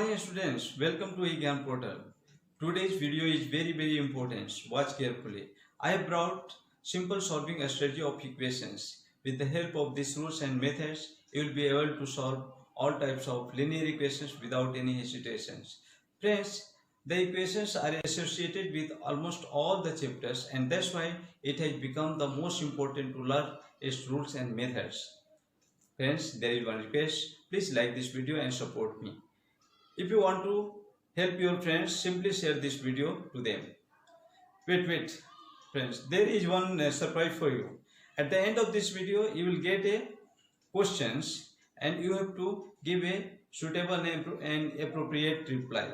morning students, welcome to eGyan portal. Today's video is very important. Watch carefully. I have brought simple solving a strategy of equations. With the help of these rules and methods, you will be able to solve all types of linear equations without any hesitations. Friends, the equations are associated with almost all the chapters and that's why it has become the most important to learn its rules and methods. Friends, there is one request. Please like this video and support me. If you want to help your friends, simply share this video to them. Wait, friends, there is one surprise for you. At the end of this video, you will get a questions and you have to give a suitable and appropriate reply.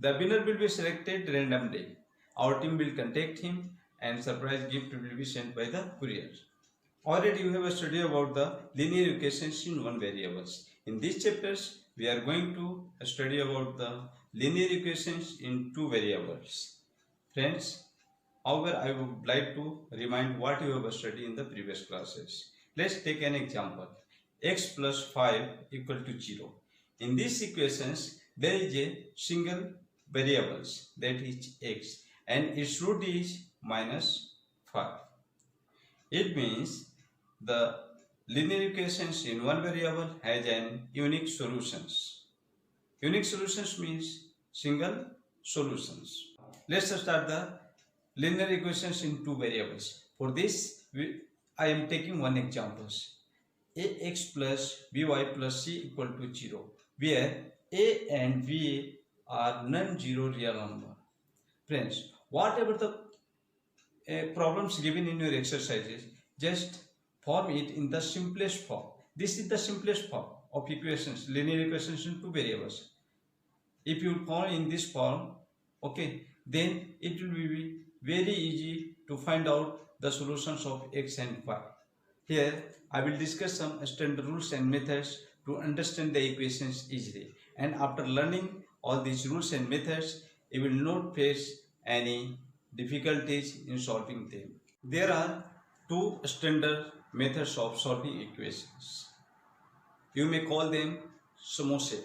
The winner will be selected randomly. Our team will contact him and surprise gift will be sent by the courier. Already you have a study about the linear equations in one variables. In these chapters, we are going to study about the linear equations in two variables. Friends, however, I would like to remind what you have studied in the previous classes. Let's take an example. X plus 5 equal to 0. In these equations, there is a single variables, that is x, and its root is minus 5. It means the linear equations in one variable has an unique solutions. Unique solutions means single solutions. Let's start the linear equations in two variables. For this, I am taking one example. Ax plus by plus c equal to 0, where a and b are non-zero real number. Friends, whatever the problems given in your exercises, just form it in the simplest form. This is the simplest form of equations, linear equations in two variables. If you form in this form, okay, then it will be very easy to find out the solutions of x and y. Here, I will discuss some standard rules and methods to understand the equations easily. And after learning all these rules and methods, you will not face any difficulties in solving them. There are two standard methods of solving equations. You may call them Samoset.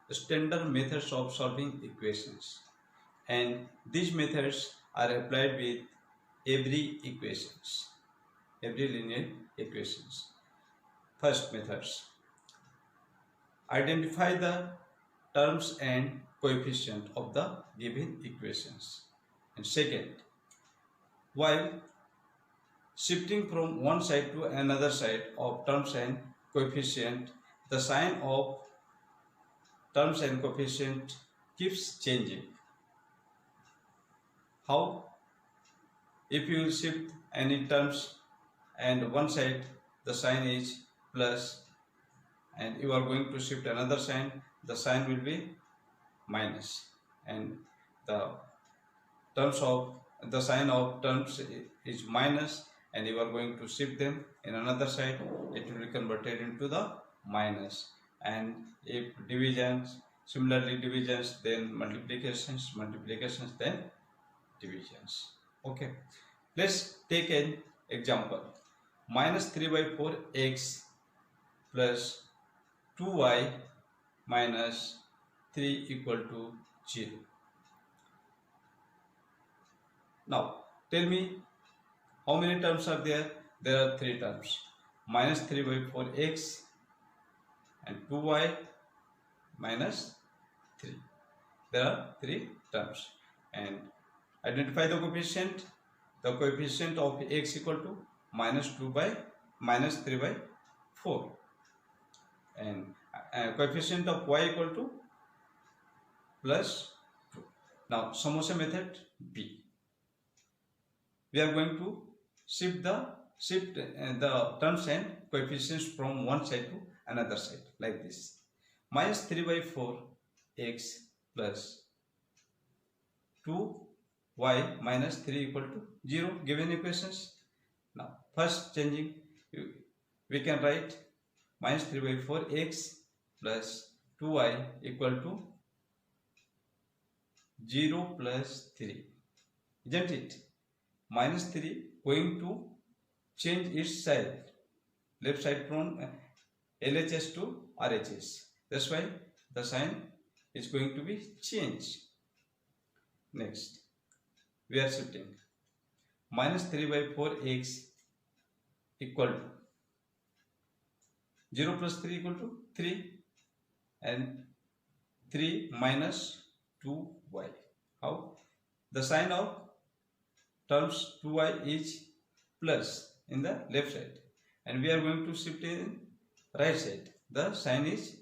Standard methods of solving equations. And these methods are applied with every linear equations. First methods. Identify the terms and coefficient of the given equations. And second, while shifting from one side to another side of terms and coefficient, the sign of terms and coefficient keeps changing. How? If you will shift any terms and one side the sign is plus and you are going to shift another sign, the sign will be minus, and the sign of terms is minus and you are going to shift them in another side, it will be converted into the minus. And if divisions, similarly divisions, then multiplications, then divisions. Okay, let's take an example. Minus 3 by 4 x plus 2y minus 3 equal to 0. Now, tell me how many terms are there? There are 3 terms. Minus 3 by 4x and 2y minus 3. There are 3 terms. And identify the coefficient. The coefficient of x equal to minus 3 by 4. And coefficient of y equal to plus 2. Now, Samoset method B. We are going to shift the terms and coefficients from one side to another side like this. Minus 3 by 4 x plus 2y minus 3 equal to 0, given equations. Now, first changing, we can write minus 3 by 4 x plus 2y equal to 0 plus 3. Isn't it? Minus 3 going to change its side, left side from LHS to RHS. That's why the sign is going to be changed. Next, we are shifting minus 3 by 4x equal to 0 plus 3 equal to 3 and 3 minus 2y. How? The sign of terms 2y is plus in the left side and we are going to shift in right side. The sign is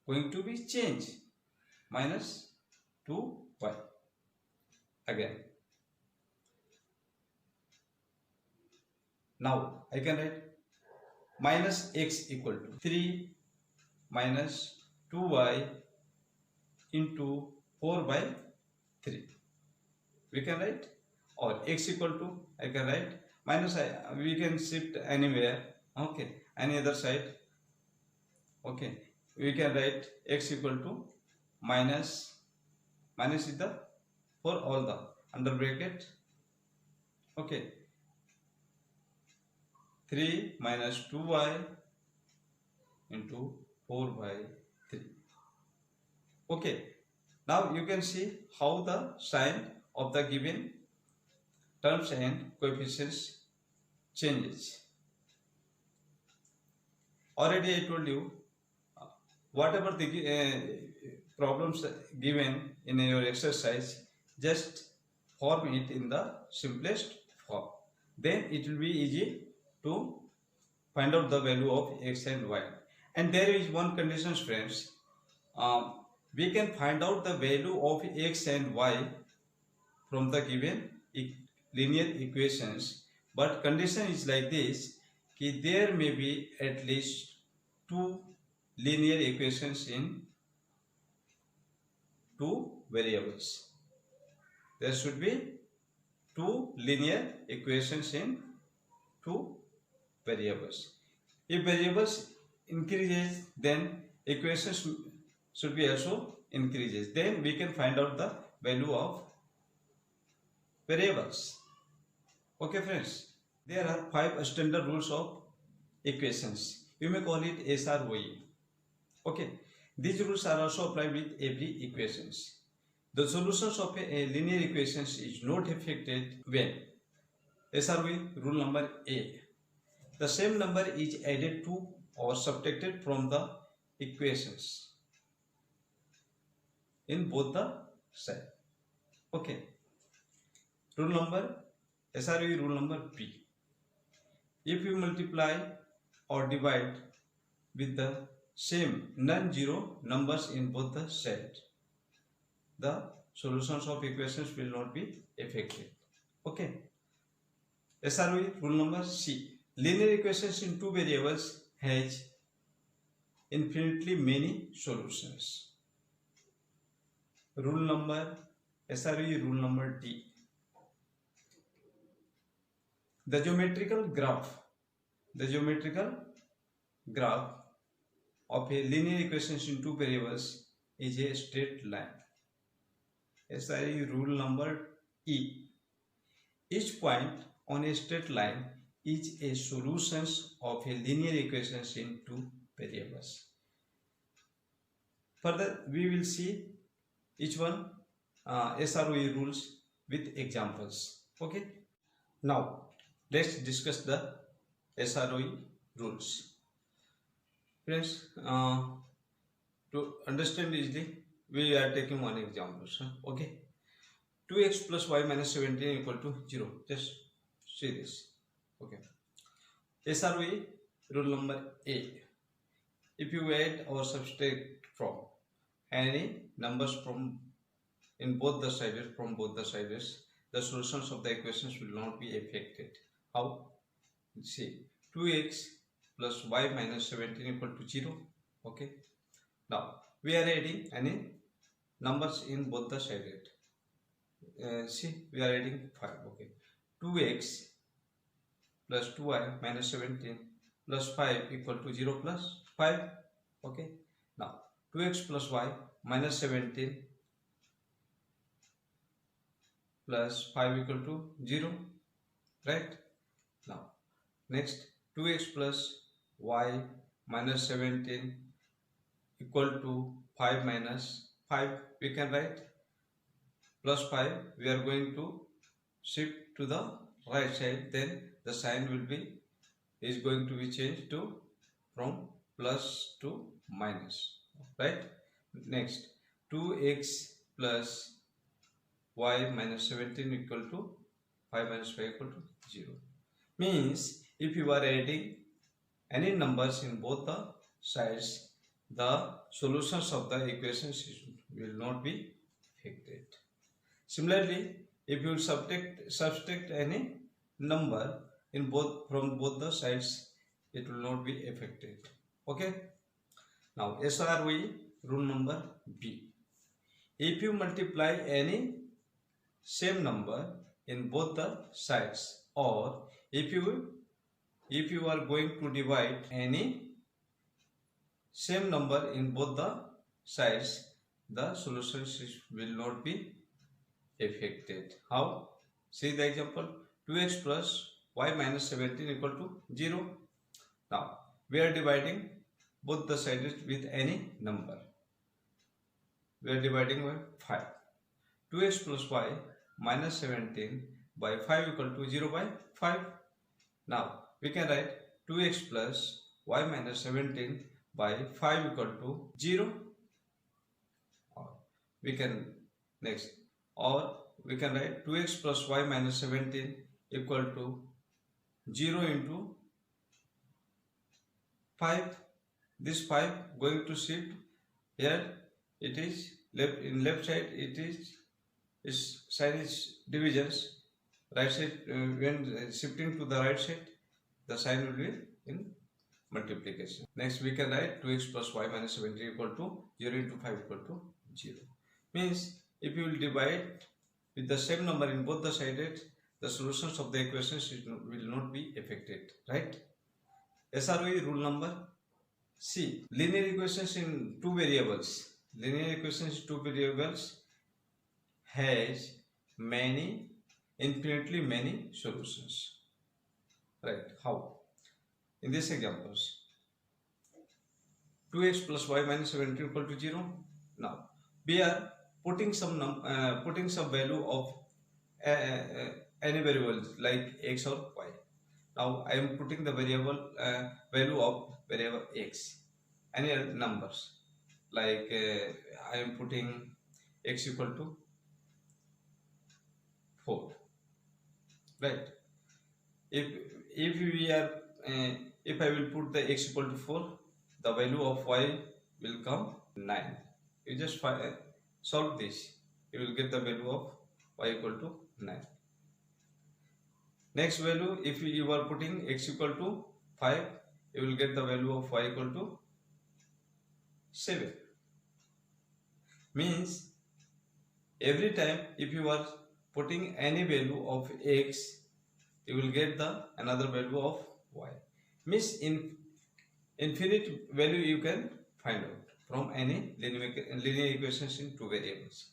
going to be changed, minus 2y. Again, now I can write minus x equal to 3 minus 2y into 4 by 3. We can write, or x equal to, I can write minus I, we can shift anywhere, okay, any other side, okay. We can write x equal to minus is the for all the under bracket, okay, 3 minus 2y into 4 by 3. Okay, now you can see how the sign of the given terms and coefficients changes. Already I told you, whatever the problems given in your exercise, just form it in the simplest form. Then it will be easy to find out the value of x and y. And there is one condition, friends. We can find out the value of x and y from the given linear equations, but condition is like this, कि there may be at least two linear equations in two variables. There should be two linear equations in two variables. If variables increases, then equations should be also increases. Then we can find out the value of variables. Okay, friends. There are 5 standard rules of equations. You may call it SROE. Okay. These rules are also applied with every equations. The solutions of a linear equations is not affected when SROE rule number A. The same number is added to or subtracted from the equations in both the sides. Okay. Rule number SROE rule number B. If you multiply or divide with the same non-zero numbers in both the sides, the solutions of equations will not be affected. Okay. SROE rule number C. Linear equations in two variables has infinitely many solutions. Rule number SROE rule number D. The geometrical graph of a linear equations in two variables is a straight line. SROE rule number E. Each point on a straight line is a solution of a linear equations in two variables. Further, we will see each one SROE rules with examples. Okay. Now, let's discuss the SROE rules. Friends, to understand easily, we are taking one example. Okay. 2x plus y minus 17 equal to 0. Just see this. Okay. SROE rule number A. If you add or subtract from any numbers from in both the sides, the solutions of the equations will not be affected. How? See, 2x plus y minus 17 equal to 0. Okay. Now, we are adding any numbers in both the sides. See, we are adding 5. Okay. 2x plus 2y minus 17 plus 5 equal to 0 plus 5. Okay. Now, 2x plus y minus 17 plus 5 equal to 0. Right. Now, next 2x plus y minus 17 equal to 5 minus 5. We can write plus 5. We are going to shift to the right side, then the sign will be is going to be changed to from plus to minus, right? Next, 2x plus y minus 17 equal to 5 minus 5 equal to 0. Means if you are adding any numbers in both the sides, the solutions of the equations will not be affected. Similarly, if you subtract any number in both from both the sides, it will not be affected. Okay. Now SROE rule number B. If you multiply any same number in both the sides, or if you are going to divide any same number in both the sides, the solutions will not be affected. How? See the example, 2x plus y minus 17 equal to 0. Now we are dividing both the sides with any number. We are dividing by 5. 2x plus y minus 17 by 5 equal to 0 by 5. Now we can write 2x plus y minus 17 by 5 equal to 0. Or we can next, or we can write 2x plus y minus 17 equal to 0 into 5. This 5 going to shift here. It is left in left side. It is sign is divisions. Right side when shifting to the right side, the sign will be in multiplication. Next we can write 2x plus y minus 17 equal to 0 into 5 equal to 0. Means if you will divide with the same number in both the sides, the solutions of the equations will not be affected, right? SROE rule number C. Linear equations in two variables. Linear equations in two variables has infinitely many solutions. Right? How? In these examples, 2x plus y minus 17 equal to 0. Now we are putting some value of any variable like x or y. Now I am putting the value of variable x, any numbers like I am putting x equal to 4, right? If we are if I will put the x equal to 4, the value of y will come 9. You just solve this, you will get the value of y equal to 9. Next value, if you are putting x equal to 5, you will get the value of y equal to 7. Means every time if you are putting any value of x, you will get the another value of y. Means in infinite value you can find out from any linear equations in two variables.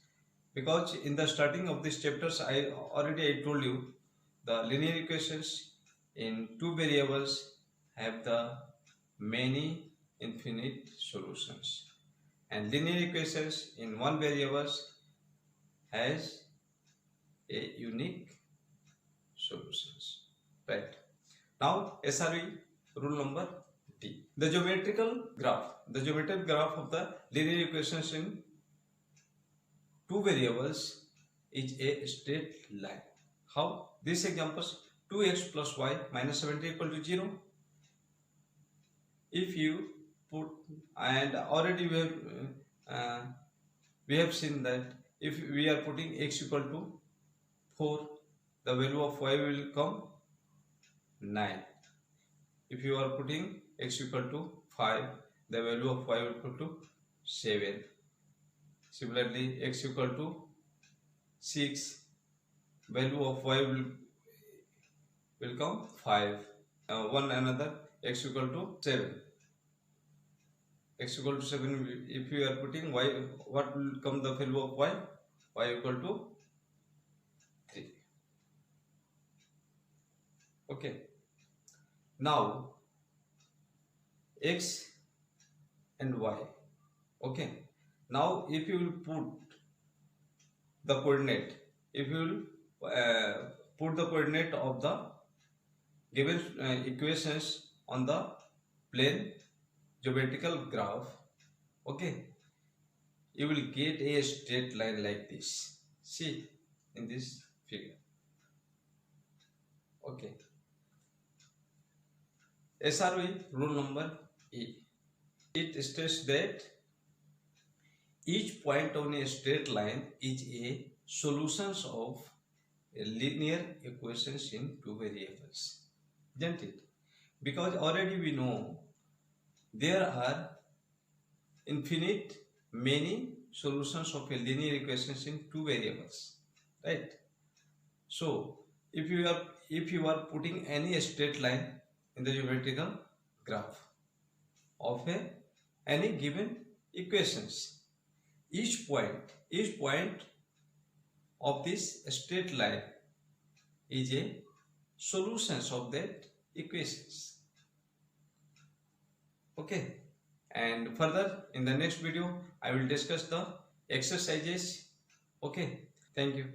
Because in the starting of these chapters I told you the linear equations in two variables have the many infinite solutions, and linear equations in one variables has a unique solutions, right? Now SRE rule number D. The geometrical graph of the linear equations in two variables is a straight line. How? These examples, 2x plus y minus 17 equal to 0. If you put, and already we have seen that if we are putting x equal to 4, the value of y will come 9. If you are putting x equal to 5, the value of y will equal to 7. Similarly, x equal to 6, value of y will come 5. One another, x equal to 7. X equal to 7, if you are putting y, what will come the value of y? Y equal to 3. Okay. Now, x and y. Okay, now if you will put the coordinate, if you will put the coordinate of the given equations on the plane geometrical graph, okay, you will get a straight line like this. See in this figure. Okay, SRE rule number E. It states that each point on a straight line is a solution of a linear equations in two variables, isn't it? Because already we know there are infinite many solutions of a linear equations in two variables, right? So if you are putting any straight line in the geometrical graph of any given equations, each point of this straight line is a solutions of that equations. Okay, and further in the next video I will discuss the exercises. Okay, thank you.